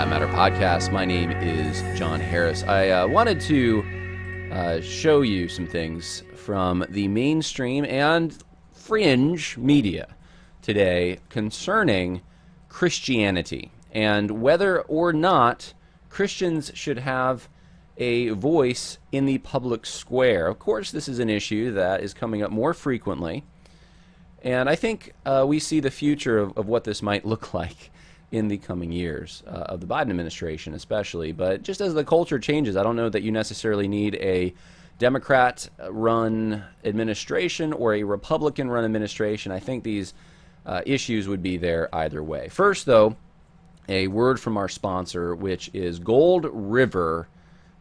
That Matter podcast. My name is John Harris. I wanted to show you some things from the mainstream and fringe media today concerning Christianity and whether or not Christians should have a voice in the public square. Of course, this is an issue that is coming up more frequently, and I think we see the future of what this might look like in the coming years of the Biden administration especially. But just as the culture changes, I don't know that you necessarily need a Democrat-run administration or a Republican-run administration. I think these issues would be there either way. First, though, a word from our sponsor, which is Gold River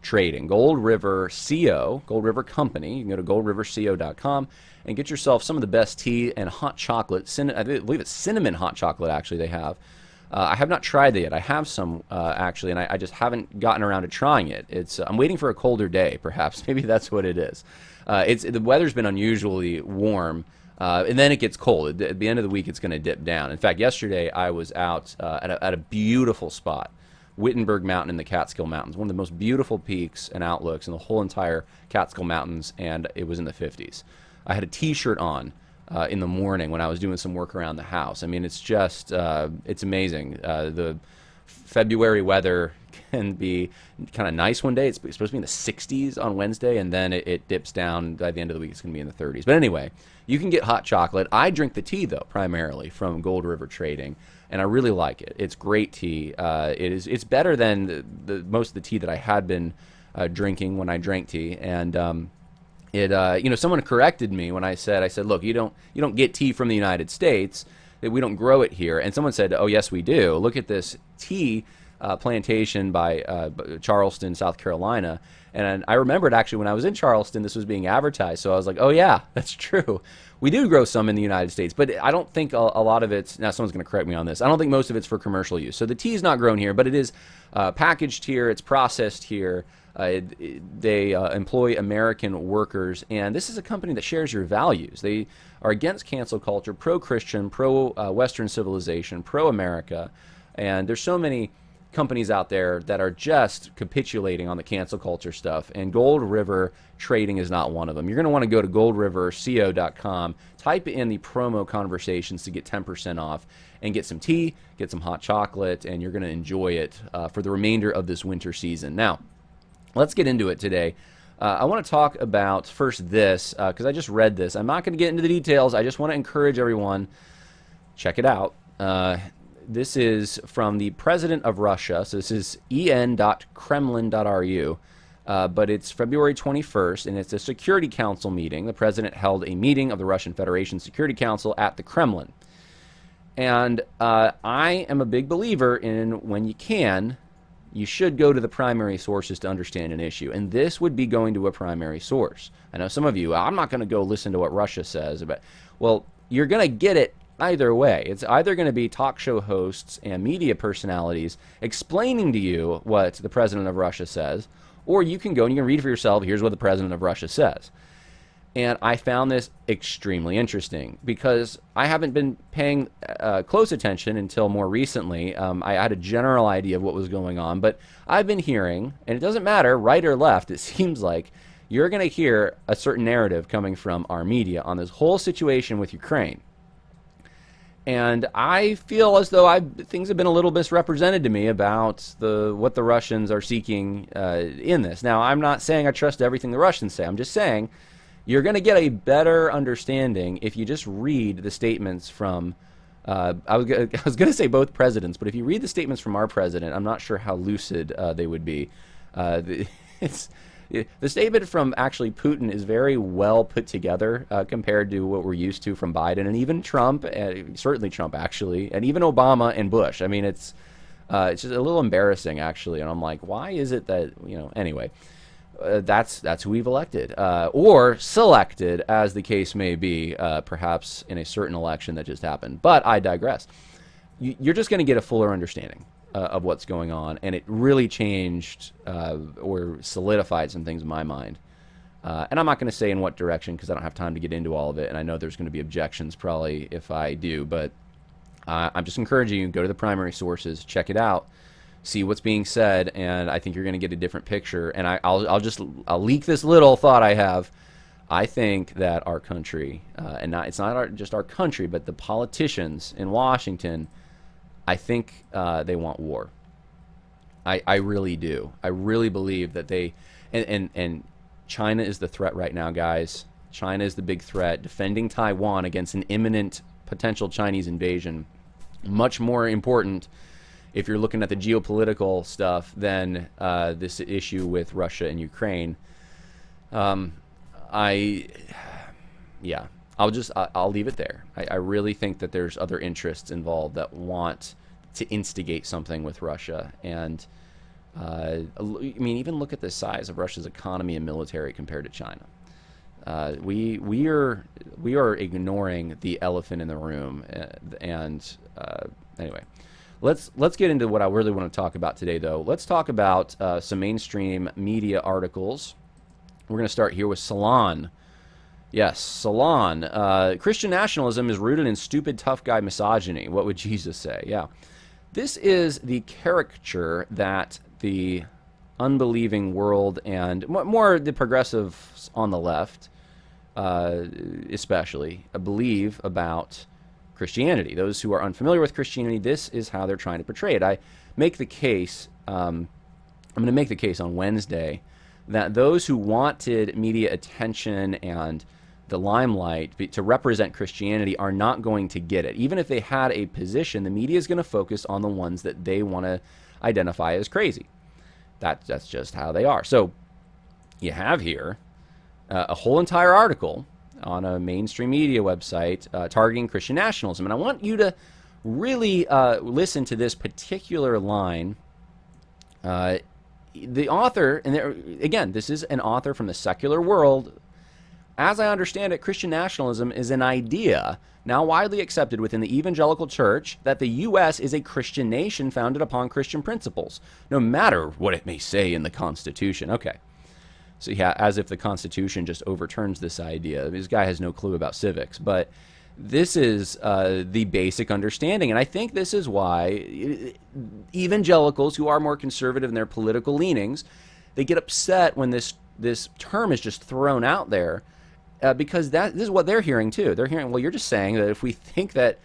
Trading. Gold River CO, Gold River Company. You can go to goldriverco.com and get yourself some of the best tea and hot chocolate. I believe it's cinnamon hot chocolate, actually, they have. I have not tried it yet. I have some, actually, and I just haven't gotten around to trying it. I'm waiting for a colder day, perhaps. Maybe that's what it is. The weather's been unusually warm, and then it gets cold. At the end of the week, it's going to dip down. In fact, yesterday I was out at a beautiful spot, Wittenberg Mountain in the Catskill Mountains, one of the most beautiful peaks and outlooks in the whole entire Catskill Mountains, and it was in the 50s. I had a T-shirt on in the morning when I was doing some work around the house. I mean, it's just, it's amazing. The February weather can be kind of nice one day. It's supposed to be in the 60s on Wednesday, and then it dips down. By the end of the week, it's going to be in the 30s. But anyway, you can get hot chocolate. I drink the tea, though, primarily from Gold River Trading, and I really like it. It's great tea. It's better than most of the tea that I had been drinking when I drank tea, and someone corrected me when I said, look, you don't get tea from the United States. We don't grow it here. And someone said, oh, yes, we do. Look at this tea plantation by Charleston, South Carolina. And I remembered, actually, when I was in Charleston, this was being advertised. So I was like, oh, yeah, that's true. We do grow some in the United States, but I don't think a lot of it's, now someone's going to correct me on this, I don't think most of it's for commercial use. So the tea is not grown here, but it is packaged here, it's processed here. They employ American workers, and this is a company that shares your values. They are against cancel culture, pro-Christian, pro-Western civilization, pro-America, and there's so many companies out there that are just capitulating on the cancel culture stuff, and Gold River Trading is not one of them. You're going to want to go to goldriverco.com, type in the promo conversations to get 10% off, and get some tea, get some hot chocolate, and you're going to enjoy it for the remainder of this winter season. Now, let's get into it today. I want to talk about first this, because I just read this. I'm not going to get into the details. I just want to encourage everyone, check it out. This is from the president of Russia. So this is en.kremlin.ru. But it's February 21st, and it's a Security Council meeting. The president held a meeting of the Russian Federation Security Council at the Kremlin. And I am a big believer in when you can, you should go to the primary sources to understand an issue. And this would be going to a primary source. I know some of you, I'm not going to go listen to what Russia says. Well, you're going to get it either way. It's either going to be talk show hosts and media personalities explaining to you what the president of Russia says, or you can go and you can read for yourself, here's what the president of Russia says. And I found this extremely interesting because I haven't been paying close attention until more recently. I had a general idea of what was going on, but I've been hearing, and it doesn't matter right or left, it seems like you're going to hear a certain narrative coming from our media on this whole situation with Ukraine. And I feel as though things have been a little misrepresented to me about what the Russians are seeking in this. Now, I'm not saying I trust everything the Russians say. I'm just saying you're going to get a better understanding if you just read the statements from, I was going to say both presidents, but if you read the statements from our president, I'm not sure how lucid they would be. The statement from actually Putin is very well put together compared to what we're used to from Biden and even Trump, certainly Trump actually, and even Obama and Bush. I mean, it's just a little embarrassing actually, and I'm like, why is it that, anyway. That's who we've elected, or selected, as the case may be, perhaps in a certain election that just happened. But I digress. You're just going to get a fuller understanding of what's going on, and it really changed or solidified some things in my mind. And I'm not going to say in what direction because I don't have time to get into all of it, and I know there's going to be objections probably if I do, but I'm just encouraging you, go to the primary sources, check it out, see what's being said, and I think you're going to get a different picture. And I'll leak this little thought I have. I think that our country, and it's not just our country, but the politicians in Washington, I think they want war. I really do. I really believe that they, and China is the threat right now, guys. China is the big threat, defending Taiwan against an imminent potential Chinese invasion. Much more important if you're looking at the geopolitical stuff than this issue with Russia and Ukraine. I'll leave it there. I really think that there's other interests involved that want to instigate something with Russia. And I mean, even look at the size of Russia's economy and military compared to China. We are ignoring the elephant in the room. Anyway, let's get into what I really want to talk about today, though. Let's talk about some mainstream media articles. We're going to start here with Salon. Yes, Salon. Christian nationalism is rooted in stupid tough guy misogyny. What would Jesus say? Yeah. This is the caricature that the unbelieving world and more the progressives on the left, especially, believe about Christianity. Those who are unfamiliar with Christianity, this is how they're trying to portray it. I make the case, I'm going to make the case on Wednesday that those who wanted media attention and the limelight to represent Christianity are not going to get it. Even if they had a position, the media is going to focus on the ones that they want to identify as crazy. That's just how they are. So you have here a whole entire article on a mainstream media website targeting Christian nationalism. And I want you to really listen to this particular line. The author, and again, this is an author from the secular world. As I understand it, Christian nationalism is an idea now widely accepted within the evangelical church that the U.S. is a Christian nation founded upon Christian principles, no matter what it may say in the Constitution. Okay. So yeah, as if the Constitution just overturns this idea. This guy has no clue about civics, but this is the basic understanding. And I think this is why evangelicals who are more conservative in their political leanings, they get upset when this term is just thrown out there. Because this is what they're hearing too. They're hearing, well, you're just saying that if we think that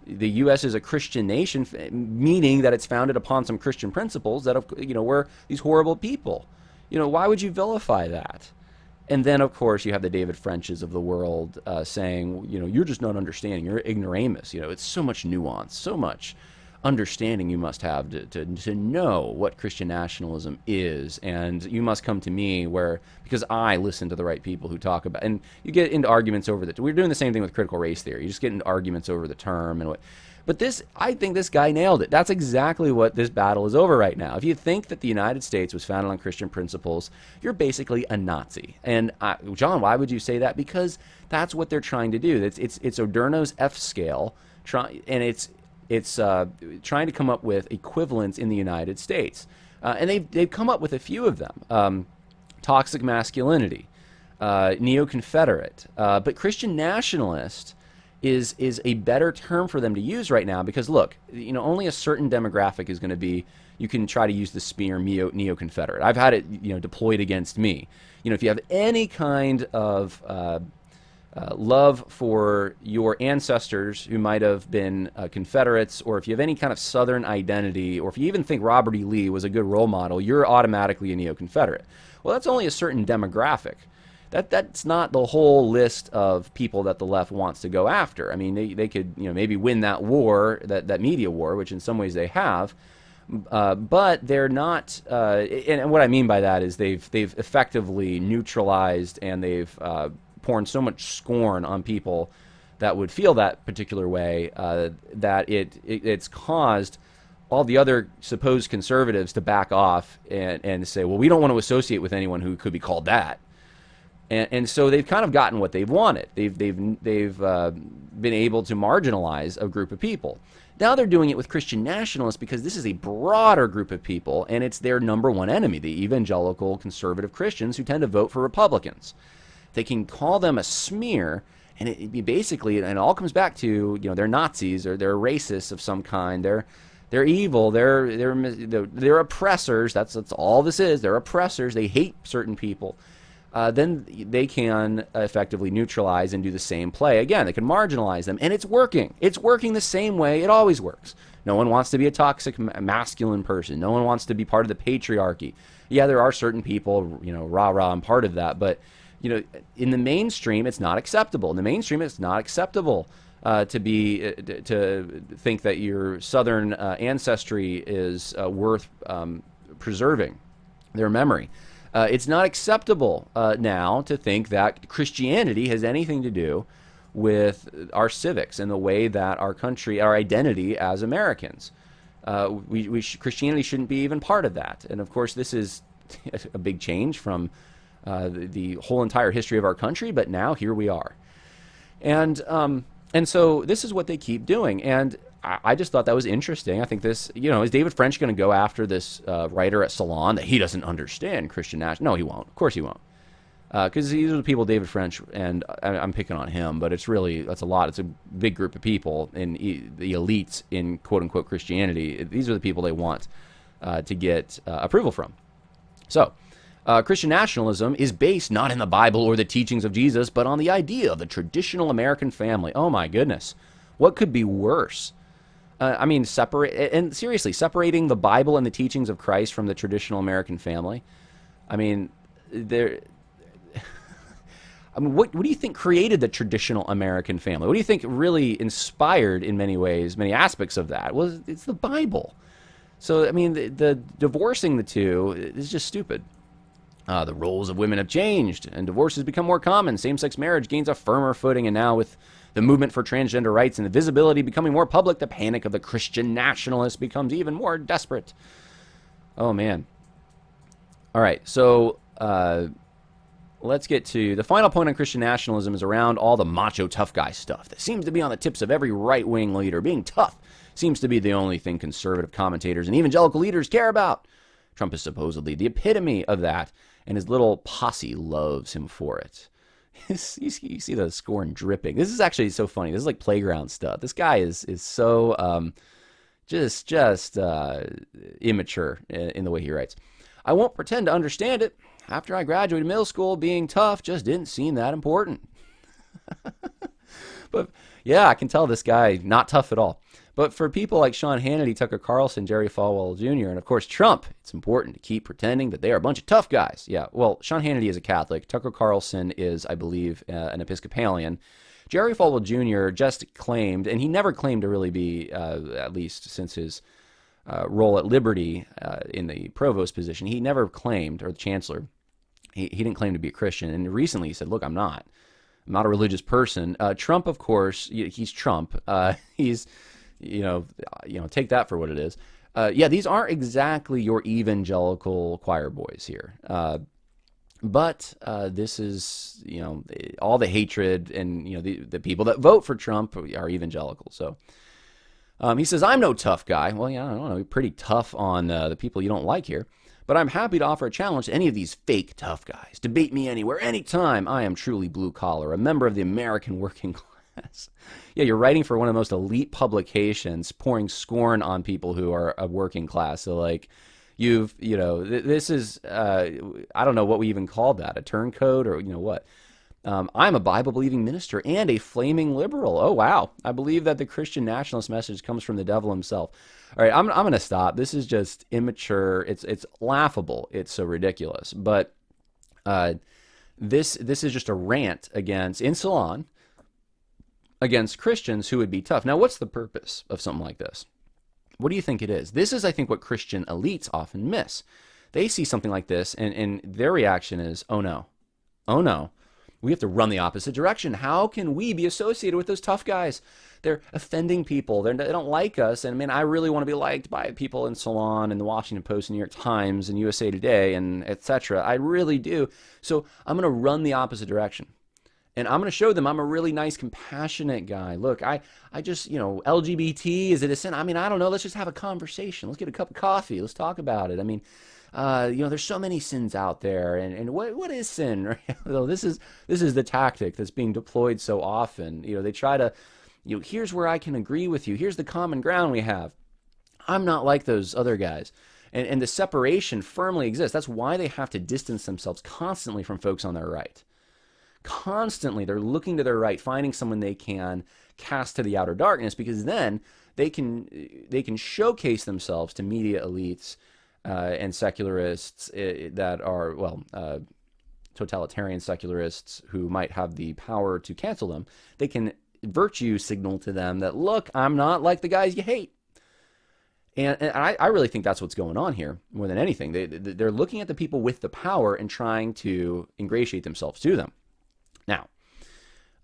the U.S. is a Christian nation, meaning that it's founded upon some Christian principles, that we're these horrible people. Why would you vilify that? And then, of course, you have the David Frenches of the world saying, you're just not understanding. You're ignoramus. It's so much nuance, so much understanding you must have to know what Christian nationalism is, and you must come to me because I listen to the right people who talk about, and you get into arguments over we're doing the same thing with critical race theory. You just get into arguments over the term but I think this guy nailed it. That's exactly what this battle is over right now. If you think that the United States was founded on Christian principles, you're basically a Nazi. And John, why would you say that? Because that's what they're trying to do. It's Adorno's F scale, and it's trying to come up with equivalents in the United States. And they've come up with a few of them. Toxic masculinity, neo-Confederate. But Christian nationalist is a better term for them to use right now because, look, only a certain demographic is going to be, you can try to use the spear neo-Confederate. I've had it deployed against me. If you have any kind of love for your ancestors who might have been Confederates, or if you have any kind of Southern identity, or if you even think Robert E. Lee was a good role model, you're automatically a neo-Confederate. Well, that's only a certain demographic. That's not the whole list of people that the left wants to go after. I mean, they could maybe win that war, that media war, which in some ways they have, but they're not. And what I mean by that is they've effectively neutralized and they've poured so much scorn on people that would feel that particular way that it's caused all the other supposed conservatives to back off and say, well, we don't want to associate with anyone who could be called that. And so they've kind of gotten what they've wanted. They've been able to marginalize a group of people. Now they're doing it with Christian nationalists because this is a broader group of people, and it's their number one enemy, the evangelical conservative Christians who tend to vote for Republicans. They can call them a smear, and it all comes back to they're Nazis or they're racists of some kind. They're evil. They're oppressors. That's all this is. They're oppressors. They hate certain people. Then they can effectively neutralize and do the same play. Again, they can marginalize them, and it's working. It's working the same way it always works. No one wants to be a toxic masculine person. No one wants to be part of the patriarchy. Yeah, there are certain people, rah-rah, I'm part of that, but in the mainstream, it's not acceptable. In the mainstream, it's not acceptable to think that your Southern ancestry is worth preserving, their memory. It's not acceptable now to think that Christianity has anything to do with our civics and the way that our country, our identity as Americans. Christianity shouldn't be even part of that. And of course, this is a big change from the whole entire history of our country, but now here we are. And so this is what they keep doing. And I just thought that was interesting. I think this, is David French going to go after this writer at Salon that he doesn't understand Christian nationalism? No, he won't. Of course he won't. Because these are the people, David French, and I'm picking on him, but that's a lot. It's a big group of people in the elites in quote-unquote Christianity. These are the people they want to get approval from. So, Christian nationalism is based not in the Bible or the teachings of Jesus, but on the idea of the traditional American family. Oh my goodness. What could be worse? Separating the Bible and the teachings of Christ from the traditional American family. What do you think created the traditional American family? What do you think really inspired, in many ways, many aspects of that? Well, it's the Bible. So, the divorcing the two is just stupid. The roles of women have changed, and divorce has become more common. Same-sex marriage gains a firmer footing, and now with the movement for transgender rights and the visibility becoming more public, the panic of the Christian nationalists becomes even more desperate. Oh, man. All right, so let's get to the final point on Christian nationalism is around all the macho tough guy stuff that seems to be on the tips of every right-wing leader. Being tough seems to be the only thing conservative commentators and evangelical leaders care about. Trump is supposedly the epitome of that, and his little posse loves him for it. You see the scorn dripping. This is actually so funny. This is like playground stuff. This guy is so just immature in the way he writes. I won't pretend to understand it. After I graduated middle school, being tough just didn't seem that important. But yeah, I can tell this guy not tough at all. But for people like Sean Hannity, Tucker Carlson, Jerry Falwell Jr., and of course Trump, it's important to keep pretending that they are a bunch of tough guys. Yeah, well, Sean Hannity is a Catholic. Tucker Carlson is, I believe, an Episcopalian. Jerry Falwell Jr. just claimed, and he never claimed to really be, at least since his role at Liberty in the provost position, he never claimed, or the chancellor, he didn't claim to be a Christian. And recently he said, look, I'm not a religious person. Trump, of course, he's Trump. He's... take that for what it is. These aren't exactly your evangelical choir boys here. But this is, all the hatred and, the people that vote for Trump are evangelical. So he says, I'm no tough guy. Well, yeah, I don't know. You're pretty tough on the people you don't like here. But I'm happy to offer a challenge to any of these fake tough guys. Debate me anywhere, anytime. I am truly blue collar, a member of the American working class. Yeah, you're writing for one of the most elite publications, pouring scorn on people who are a working class. So, like, this is, I don't know what we even call that, a turncoat or, what. I'm a Bible-believing minister and a flaming liberal. Oh, wow. I believe that the Christian nationalist message comes from the devil himself. All right, I'm going to stop. This is just immature. It's laughable. It's so ridiculous. But this is just a rant in Salon, against Christians who would be tough. Now, what's the purpose of something like this? What do you think it is? This is, I think, what Christian elites often miss. They see something like this, and their reaction is, oh no, we have to run the opposite direction. How can we be associated with those tough guys? They're offending people. They don't like us, and I really want to be liked by people in Salon and the Washington Post and New York Times and USA Today and etc. I really do. So I'm going to run the opposite direction. And I'm going to show them I'm a really nice, compassionate guy. Look, I just, LGBT, is it a sin? I don't know. Let's just have a conversation. Let's get a cup of coffee. Let's talk about it. There's so many sins out there. And what is sin? This is the tactic that's being deployed so often. They try to, here's where I can agree with you. Here's the common ground we have. I'm not like those other guys. And the separation firmly exists. That's why they have to distance themselves constantly from folks on their right. Constantly, they're looking to their right, finding someone they can cast to the outer darkness, because then they can showcase themselves to media elites and secularists that are, totalitarian secularists who might have the power to cancel them. They can virtue signal to them that, look, I'm not like the guys you hate. And I really think that's what's going on here more than anything. They're looking at the people with the power and trying to ingratiate themselves to them. Now,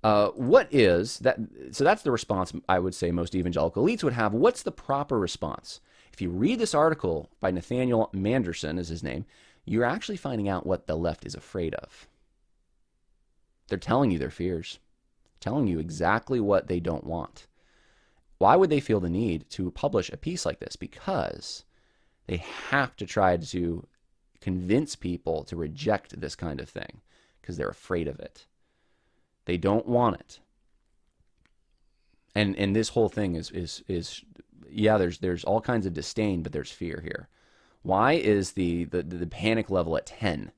what is that? So that's the response I would say most evangelical elites would have. What's the proper response? If you read this article by Nathaniel Manderson, is his name, you're actually finding out what the left is afraid of. They're telling you their fears, telling you exactly what they don't want. Why would they feel the need to publish a piece like this? Because they have to try to convince people to reject this kind of thing because they're afraid of it. They don't want it. And this whole thing is there's all kinds of disdain, but there's fear here. Why is the panic level at 10?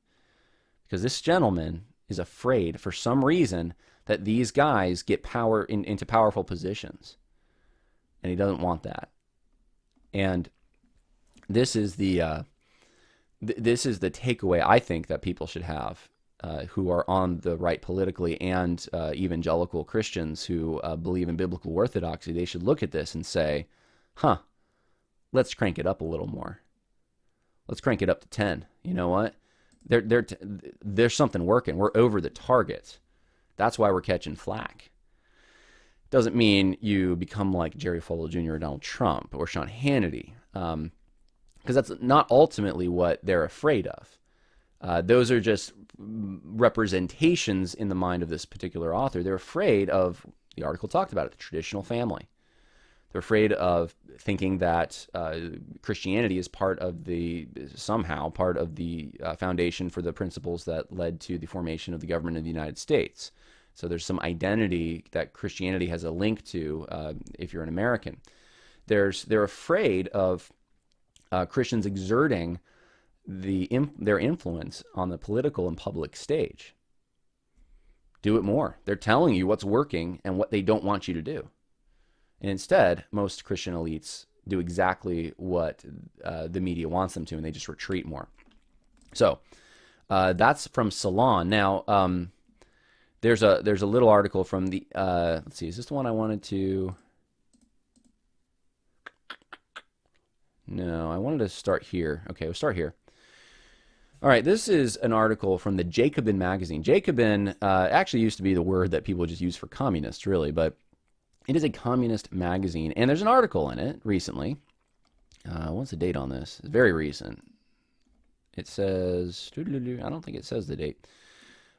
Because this gentleman is afraid for some reason that these guys get power into powerful positions. And he doesn't want that. And this is the takeaway I think that people should have who are on the right politically, and evangelical Christians who believe in biblical orthodoxy. They should look at this and say, let's crank it up a little more. Let's crank it up to 10. You know what? There's something working. We're over the target. That's why we're catching flack. Doesn't mean you become like Jerry Falwell Jr. or Donald Trump or Sean Hannity, because that's not ultimately what they're afraid of. Those are just representations in the mind of this particular author. They're afraid of, the article talked about it, the traditional family. They're afraid of thinking that Christianity is somehow part of the foundation for the principles that led to the formation of the government of the United States. So there's some identity that Christianity has a link to if you're an American. They're afraid of Christians exerting their influence on the political and public stage. Do it more. They're telling you what's working and what they don't want you to do. And instead, most Christian elites do exactly what the media wants them to, and they just retreat more. So that's from Salon. Now, there's a little article from the, let's see, is this the one I wanted to? No, I wanted to start here. Okay, we'll start here. All right, this is an article from the Jacobin Magazine. Jacobin actually used to be the word that people just use for communists, really, but it is a communist magazine, and there's an article in it recently. What's the date on this? It's very recent. It says, I don't think it says the date.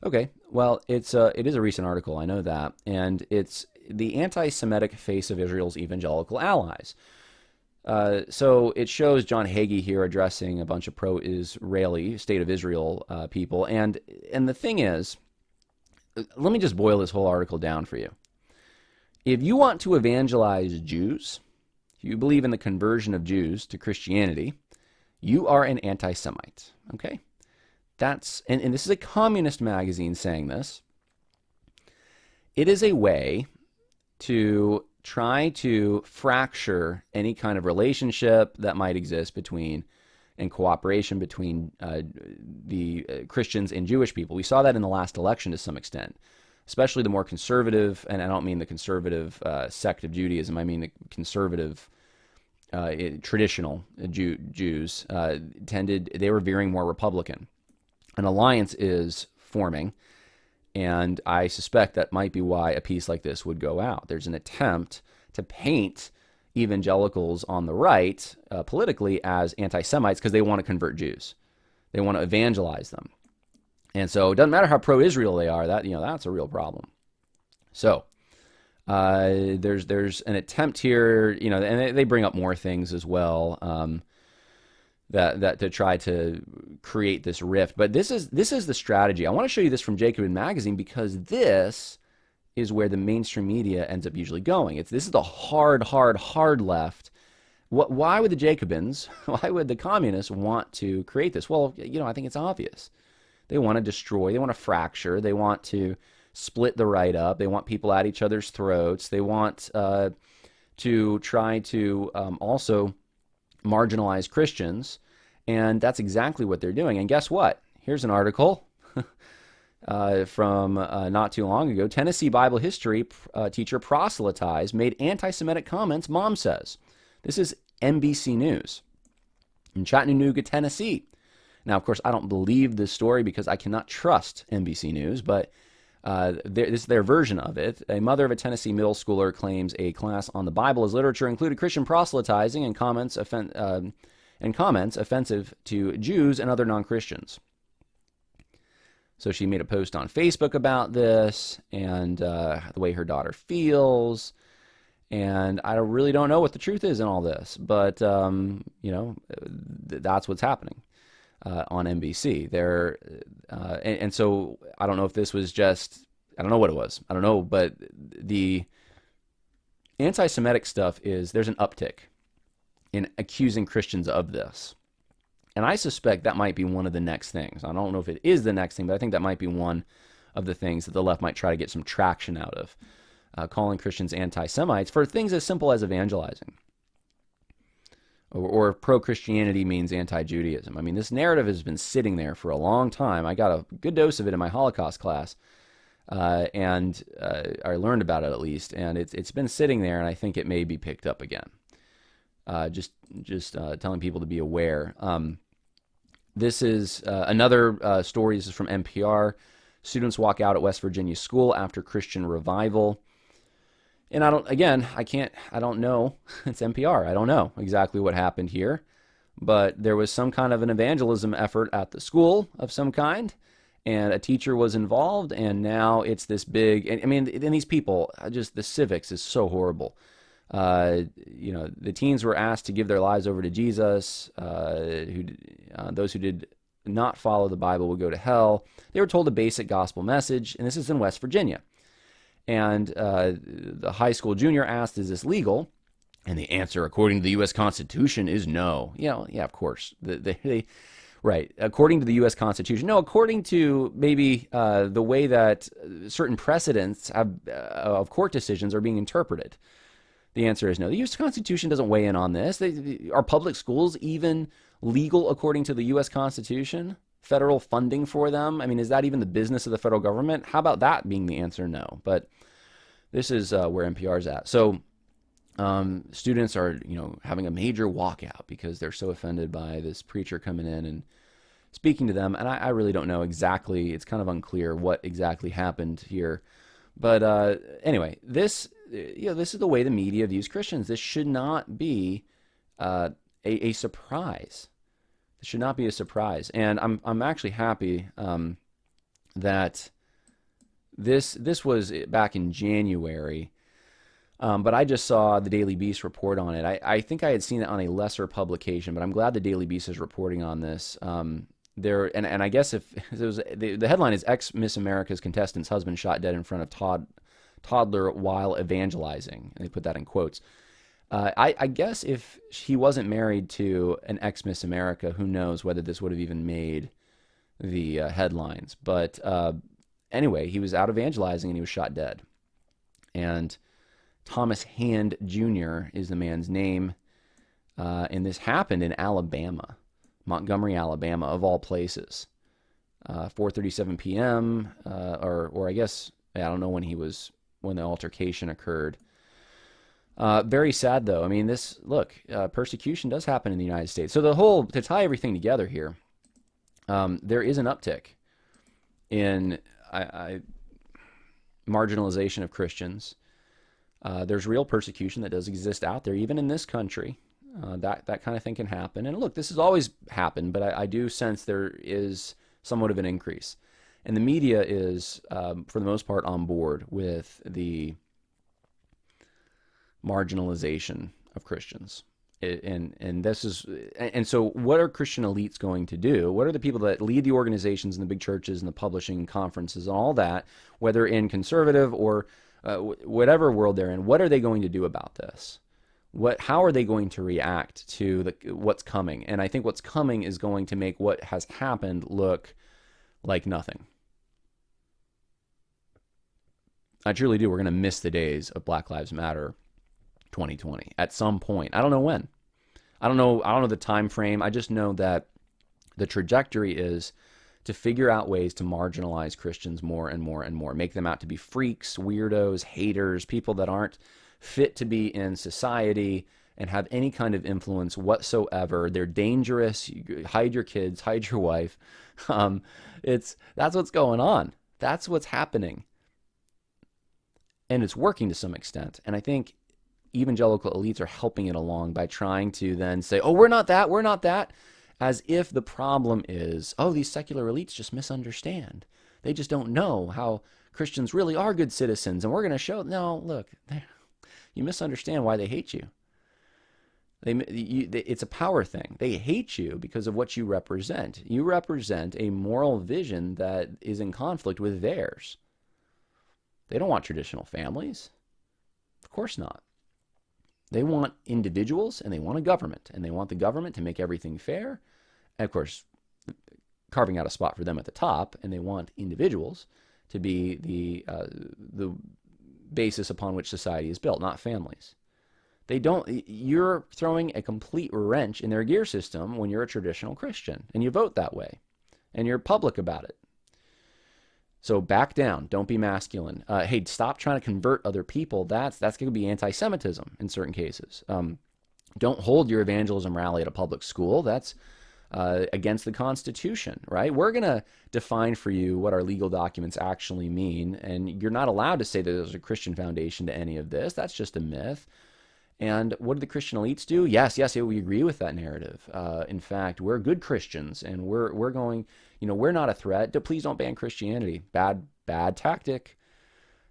Okay, well, it is a recent article, I know that, and it's the anti-Semitic face of Israel's evangelical allies. So it shows John Hagee here addressing a bunch of pro-Israeli, State of Israel people, and the thing is, let me just boil this whole article down for you. If you want to evangelize Jews, if you believe in the conversion of Jews to Christianity, you are an anti-Semite, okay? And this is a communist magazine saying this. It is a way to try to fracture any kind of relationship that might exist between and cooperation between the Christians and Jewish people. We saw that in the last election to some extent, especially the more conservative, and I don't mean the conservative sect of Judaism, I mean the conservative traditional Jews they were veering more Republican. An alliance is forming, and I suspect that might be why a piece like this would go out. There's an attempt to paint evangelicals on the right politically as anti-Semites because they want to convert Jews. They want to evangelize them. And so it doesn't matter how pro-Israel they are, that's a real problem. So there's an attempt here, and they bring up more things as well, that to try to create this rift. But this is the strategy. I want to show you this from Jacobin Magazine because this is where the mainstream media ends up usually going. This is the hard left Why would the Jacobins, why would the communists want to create this? Well, I think it's obvious. They want to destroy, they want to fracture, they want to split the right up, they want people at each other's throats, they want to try to also marginalize Christians, and that's exactly what they're doing. And guess what? Here's an article from not too long ago. Tennessee Bible history teacher proselytized, made anti-Semitic comments, mom says. This is NBC News in Chattanooga, Tennessee. Now, of course, I don't believe this story because I cannot trust NBC News, but this is their version of it. A mother of a Tennessee middle schooler claims a class on the Bible as literature included Christian proselytizing and comments offensive to Jews and other non-Christians. So she made a post on Facebook about this and the way her daughter feels. And I really don't know what the truth is in all this, but that's what's happening on NBC. And so I don't know if this was just, I don't know what it was. I don't know, but the anti-Semitic stuff there's an uptick in accusing Christians of this. And I suspect that might be one of the next things. I don't know if it is the next thing, but I think that might be one of the things that the left might try to get some traction out of. Calling Christians anti-Semites for things as simple as evangelizing. Or pro-Christianity means anti-Judaism. I mean, this narrative has been sitting there for a long time. I got a good dose of it in my Holocaust class, and I learned about it at least, and it's been sitting there, and I think it may be picked up again. Just telling people to be aware. This is another story. This is from NPR. Students walk out at West Virginia school after Christian revival. And I don't know. It's NPR. I don't know exactly what happened here. But there was some kind of an evangelism effort at the school of some kind. And a teacher was involved. And now it's this big, and these people, just the civics is so horrible. The teens were asked to give their lives over to Jesus. Those who did not follow the Bible will go to hell. They were told a basic gospel message, and this is in West Virginia. And the high school junior asked, is this legal? And the answer, according to the U.S. Constitution, is no. Yeah, of course. Right. According to the U.S. Constitution. No, according to maybe the way that certain precedents of court decisions are being interpreted. The answer is no. The U.S. Constitution doesn't weigh in on this. Are public schools even legal according to the U.S. Constitution? Federal funding for them? I mean, is that even the business of the federal government? How about that being the answer? No. But this is where NPR is at. So students are, having a major walkout because they're so offended by this preacher coming in and speaking to them. And I really don't know exactly. It's kind of unclear what exactly happened here. But anyway, this is the way the media views Christians. This should not be a surprise. It should not be a surprise. And I'm actually happy that this was back in January, but I just saw the Daily Beast report on it. I think I had seen it on a lesser publication, but I'm glad the Daily Beast is reporting on this. And I guess if it was, the headline is ex-Miss America's contestant's husband shot dead in front of toddler while evangelizing. And they put that in quotes. I guess if he wasn't married to an ex-Miss America, who knows whether this would have even made the headlines. But anyway, he was out evangelizing and he was shot dead. And Thomas Hand Jr. is the man's name. And this happened in Alabama, Montgomery, Alabama, of all places. 4:37 p.m. Or I guess, I don't know when the altercation occurred. Very sad, though. I mean, persecution does happen in the United States. So to tie everything together here, there is an uptick in marginalization of Christians. There's real persecution that does exist out there, even in this country. That kind of thing can happen. And look, this has always happened, but I do sense there is somewhat of an increase. And the media is, for the most part, on board with the marginalization of Christians. And so what are Christian elites going to do? What are the people that lead the organizations and the big churches and the publishing conferences and all that, whether in conservative or whatever world they're in, what are they going to do about this? How are they going to react to what's coming? And I think what's coming is going to make what has happened look like nothing. I truly do. We're going to miss the days of Black Lives Matter 2020 at some point. I don't know when. I don't know the time frame. I just know that the trajectory is to figure out ways to marginalize Christians more and more and more, make them out to be freaks, weirdos, haters, people that aren't fit to be in society and have any kind of influence whatsoever. They're dangerous. You hide your kids, hide your wife. That's what's going on. That's what's happening. And it's working to some extent. And I think evangelical elites are helping it along by trying to then say, oh, we're not that, as if the problem is, oh, these secular elites just misunderstand. They just don't know how Christians really are good citizens, and we're going to show. No, look, you misunderstand why they hate you. It's a power thing. They hate you because of what you represent. You represent a moral vision that is in conflict with theirs. They don't want traditional families. Of course not. They want individuals, and they want a government, and they want the government to make everything fair. And of course, carving out a spot for them at the top, and they want individuals to be the basis upon which society is built, not families. You're throwing a complete wrench in their gear system when you're a traditional Christian, and you vote that way, and you're public about it. So back down. Don't be masculine. Hey, stop trying to convert other people. That's going to be anti-Semitism in certain cases. Don't hold your evangelism rally at a public school. That's against the Constitution, right? We're going to define for you what our legal documents actually mean, and you're not allowed to say that there's a Christian foundation to any of this. That's just a myth. And what do the Christian elites do? Yes, we agree with that narrative. In fact, we're good Christians, and we're going, we're not a threat. Please don't ban Christianity. Bad tactic.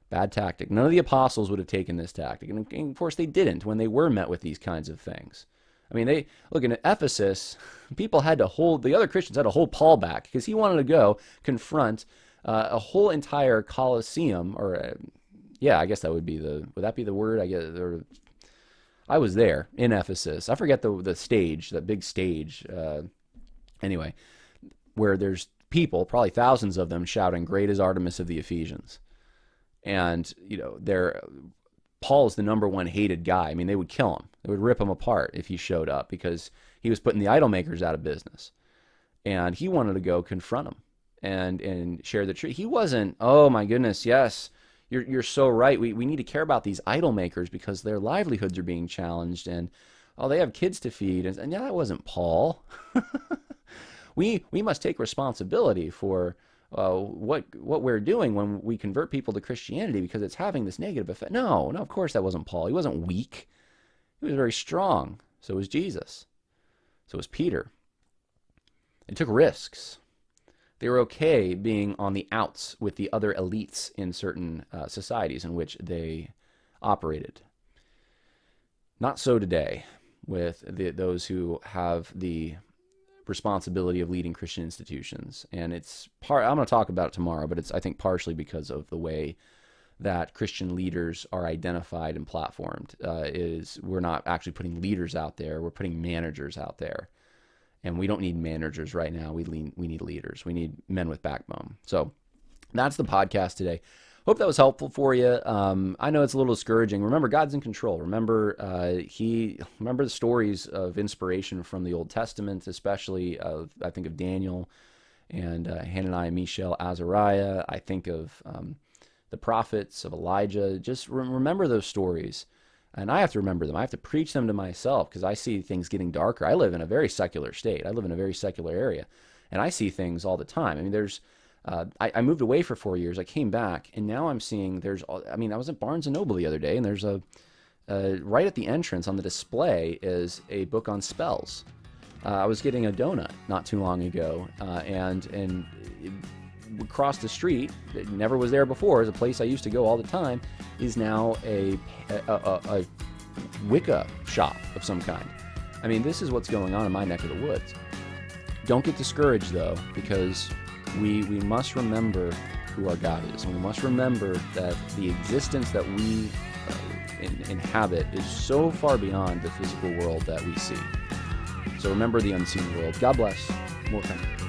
Bad tactic. None of the apostles would have taken this tactic. And of course, they didn't when they were met with these kinds of things. I mean, look, in Ephesus, the other Christians had to hold Paul back because he wanted to go confront a whole entire Colosseum, I guess would that be the word? I guess, I was there in Ephesus. I forget the stage, that big stage. Anyway, where there's people, probably thousands of them, shouting, "Great is Artemis of the Ephesians." And, Paul's the number one hated guy. I mean, they would kill him. They would rip him apart if he showed up because he was putting the idol makers out of business. And he wanted to go confront them and share the truth. He wasn't, oh my goodness, yes, you're so right. We need to care about these idol makers because their livelihoods are being challenged and, oh, they have kids to feed. And yeah, that wasn't Paul. We must take responsibility for what we're doing when we convert people to Christianity because it's having this negative effect. No, of course that wasn't Paul. He wasn't weak. He was very strong. So was Jesus. So was Peter. They took risks. They were okay being on the outs with the other elites in certain societies in which they operated. Not so today with those who have the responsibility of leading Christian institutions. And I'm going to talk about it tomorrow, but it's, I think, partially because of the way that Christian leaders are identified and platformed. We're not actually putting leaders out there, we're putting managers out there. And we don't need managers right now. We need leaders. We need men with backbone. So that's the podcast today. Hope that was helpful for you. I know it's a little discouraging. Remember, God's in control. Remember the stories of inspiration from the Old Testament, especially I think of Daniel and Hananiah, Mishael, Azariah. I think of the prophets, of Elijah. Just remember those stories. And I have to remember them. I have to preach them to myself because I see things getting darker. I live in a very secular state. I live in a very secular area. And I see things all the time. I mean, I moved away for 4 years. I came back, and now I'm seeing I was at Barnes & Noble the other day, and there's right at the entrance on the display is a book on spells. I was getting a donut not too long ago, and across the street, it never was there before, is a place I used to go all the time, is now a Wicca shop of some kind. I mean, this is what's going on in my neck of the woods. Don't get discouraged, though, because we must remember who our God is. And we must remember that the existence that we inhabit is so far beyond the physical world that we see. So remember the unseen world. God bless. More coming.